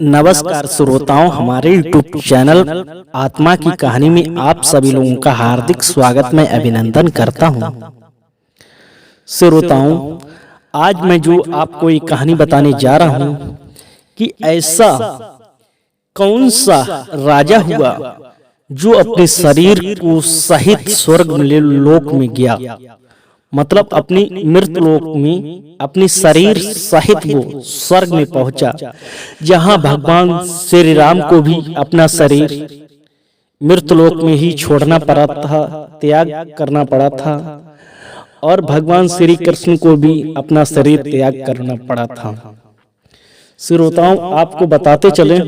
नमस्कार श्रोताओं, हमारे YouTube चैनल आत्मा की कहानी में आप सभी लोगों का हार्दिक स्वागत मैं अभिनंदन करता हूं। श्रोताओं, आज मैं जो आपको एक कहानी बताने जा रहा हूं कि ऐसा कौन सा राजा हुआ जो अपने शरीर को सहित स्वर्ग लोक में गया, मतलब अपनी मृत लोक में अपनी शरीर सहित वो स्वर्ग में पहुंचा, जहां भगवान श्री राम को भी अपना शरीर मृत लोक में ही छोड़ना पड़ा था, त्याग करना पड़ा था, और भगवान श्री कृष्ण को भी अपना शरीर त्याग करना पड़ा था। श्रोताओं, आपको बताते चले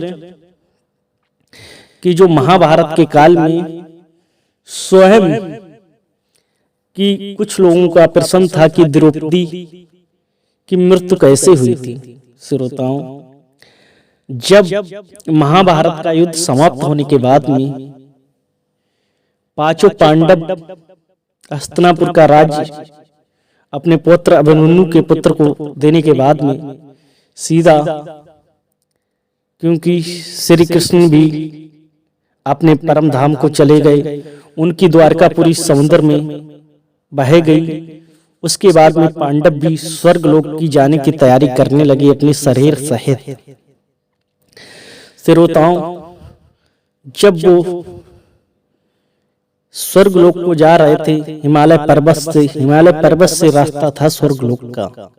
कि जो महाभारत के काल में स्वयं कि कुछ लोगों का प्रश्न था कि द्रौपदी की मृत्यु कैसे हुई थी। श्रोताओं, जब महाभारत का युद्ध समाप्त होने के बाद में पांचों पांडव हस्तिनापुर का राज्य अपने पुत्र अभिमन्यु के पुत्र को देने के बाद में सीधा, क्योंकि श्री कृष्ण भी अपने परम धाम को चले गए, उनकी द्वारकापुरी समुद्र में बह गई। उसके बाद में पांडव भी स्वर्ग लोक की जाने की तैयारी करने लगे अपने शरीर सहित। श्रोताओं, जब वो स्वर्ग लोक को जा रहे थे, हिमालय पर्वत से रास्ता था स्वर्ग लोक का।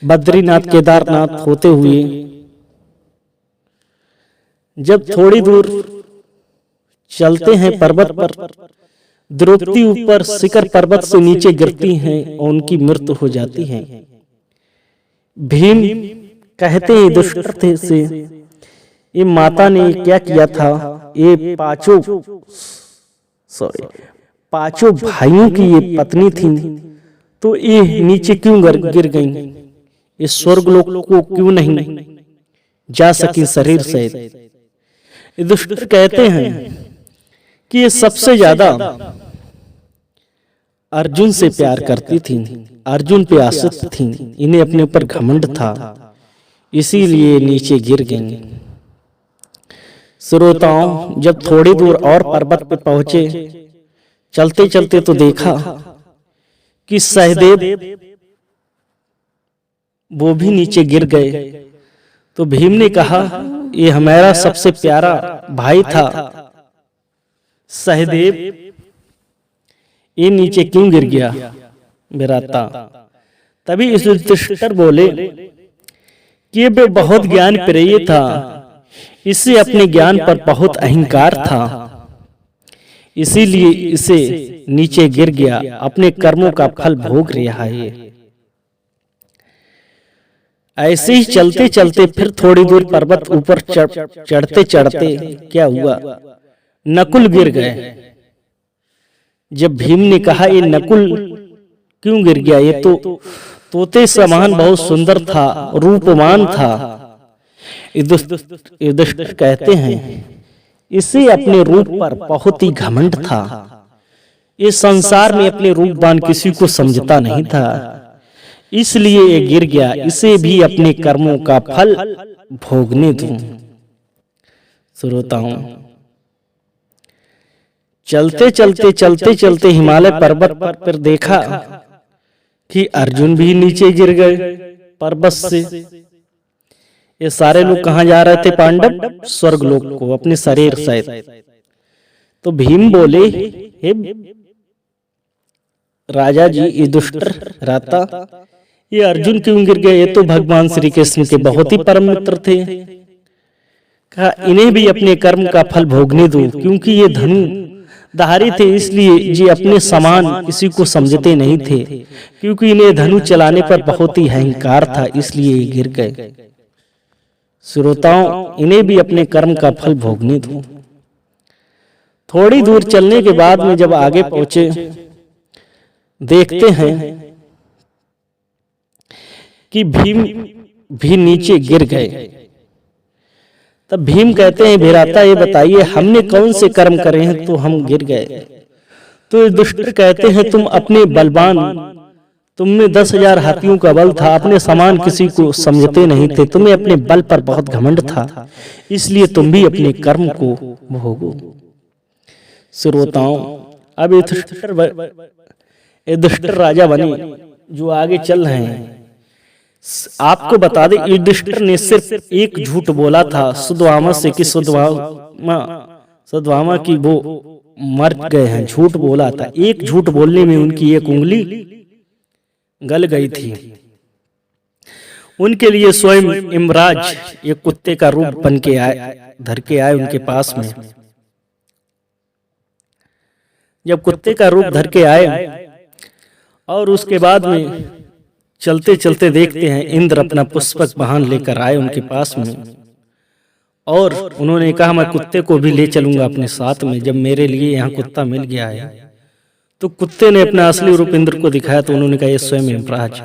बद्रीनाथ केदारनाथ होते हुए जब थोड़ी दूर चलते हैं पर्वत पर, द्रौपदी ऊपर शिखर पर्वत से नीचे गिरती हैं और उनकी मृत्यु हो जाती है। भीम कहते हैं दुष्ट से, ये माता ने क्या किया था, ये पांचों भाइयों की ये पत्नी थी, तो ये नीचे क्यों गिर गई, ये स्वर्ग लोक को क्यों नहीं जा सकी शरीर सहित। दुष्ट कहते हैं कि ये सबसे ज्यादा अर्जुन से प्यार करती थी, अर्जुन पे आश्रित थी, इन्हें अपने ऊपर घमंड था, इसीलिए नीचे गिर गई। श्रोताओं, जब थोड़ी दूर और पर्वत पे पहुंचे, चलते चलते तो देखा कि सहदेव वो भी नीचे गिर गए। तो भीम ने कहा, ये हमारा सबसे प्यारा भाई था सहदेव, ये नीचे क्यों गिर गया बेराता। तभी इस युधिष्ठिर बोले कि ये बहुत ज्ञान प्रिय था, इससे अपने ज्ञान पर बहुत अहंकार था, इसीलिए इसे नीचे गिर गया, अपने कर्मों का फल भोग रहा है। ऐसे ही चलते चलते फिर थोड़ी दूर पर्वत ऊपर चढ़ते चढ़ते क्या हुआ, नकुल गिर गए। जब भीम ने कहा, ये नकुल क्यों गिर गया, ये तो तोते समान बहुत सुंदर था, रूपवान था। युधिष्ठिर कहते हैं, इसे अपने रूप पर बहुत ही घमंड था, इस संसार में अपने रूपवान किसी को समझता नहीं था, इसलिए ये गिर गया, इसे भी अपने कर्मों का फल भोगने दूं। श्रोताओं, चलते चलते हिमालय पर्वत पर फिर देखा कि अर्जुन भी नीचे गिर गए पर्वत से। ये सारे लोग कहां जा रहे थे, पांडव स्वर्ग लोक को अपने शरीर सहित। तो भीम बोले, हे राजा जी, ये दुष्ट राता, ये अर्जुन क्यों गिर गए, ये तो भगवान श्री कृष्ण के बहुत ही परम मित्र थे। कहा, इन्हें भी अपने कर्म का फल भोगने दो, क्योंकि ये धनु धारी थे, इसलिए ये अपने समान किसी को समझते नहीं थे, क्योंकि इन्हें धनु चलाने पर बहुत ही अहंकार था, इसलिए ये गिर गए। श्रोताओं, इन्हें भी अपने कर्म का फल भोगने दो। थोड़ी दूर चलने के बाद में जब आगे पहुंचे, देखते हैं कि भीम भी नीचे गिर गए। तब भीम कहते हैं, भीराता ये बताइए, हमने कौन से कर्म करे हैं तो हम गिर गए। तो दुष्ट कहते हैं, तुम अपने बलवान तुम में 10,000 हाथियों का बल था, अपने समान किसी को समझते नहीं थे, तुम्हें अपने बल पर बहुत घमंड था, इसलिए तुम भी अपने कर्म को भोगो। श्रोताओं, अब युधिष्ठिर राजा बने जो आगे चल रहे हैं। आपको बता दें, युधिष्ठिर ने सिर्फ एक झूठ बोला था सुदामा से कि सुदामा की वो मर गए हैं, झूठ बोला था। एक झूठ बोलने में उनकी एक उंगली गल गई थी। उनके लिए स्वयं यमराज एक कुत्ते का रूप बन के धर के आए उनके पास में। जब कुत्ते का रूप धर के आए और उसके बाद में चलते चलते देखते हैं इंद्र अपना पुष्पक वाहन लेकर आए उनके पास में, और उन्होंने कहा मैं कुत्ते को भी ले चलूंगा अपने साथ में, जब मेरे लिए यहाँ कुत्ता मिल गया है। तो कुत्ते ने अपना असली रूप इंद्र को दिखाया, तो उन्होंने कहा ये स्वयं यमराज।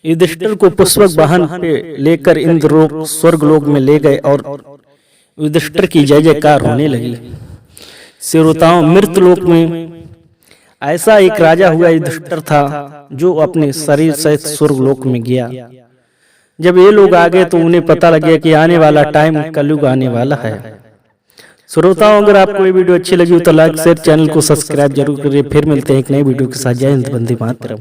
युधिष्ठिर को पुष्पक वाहन पे लेकर इंद्र स्वर्ग लोक में ले गए और युधिष्ठिर की जय जयकार होने लगी। श्रोताओं, मृतलोक में ऐसा एक राजा हुआ युधिष्ठिर था जो अपने शरीर सहित स्वर्ग लोक में गया। जब ये लोग आ गए तो उन्हें पता लग गया कि आने वाला टाइम कलयुग आने वाला है। श्रोताओं, अगर आपको ये वीडियो अच्छी लगी हो तो लाइक शेयर, चैनल को सब्सक्राइब जरूर करिए। फिर मिलते हैं एक नई वीडियो के साथ। जय हिंद, वंदे मातरम।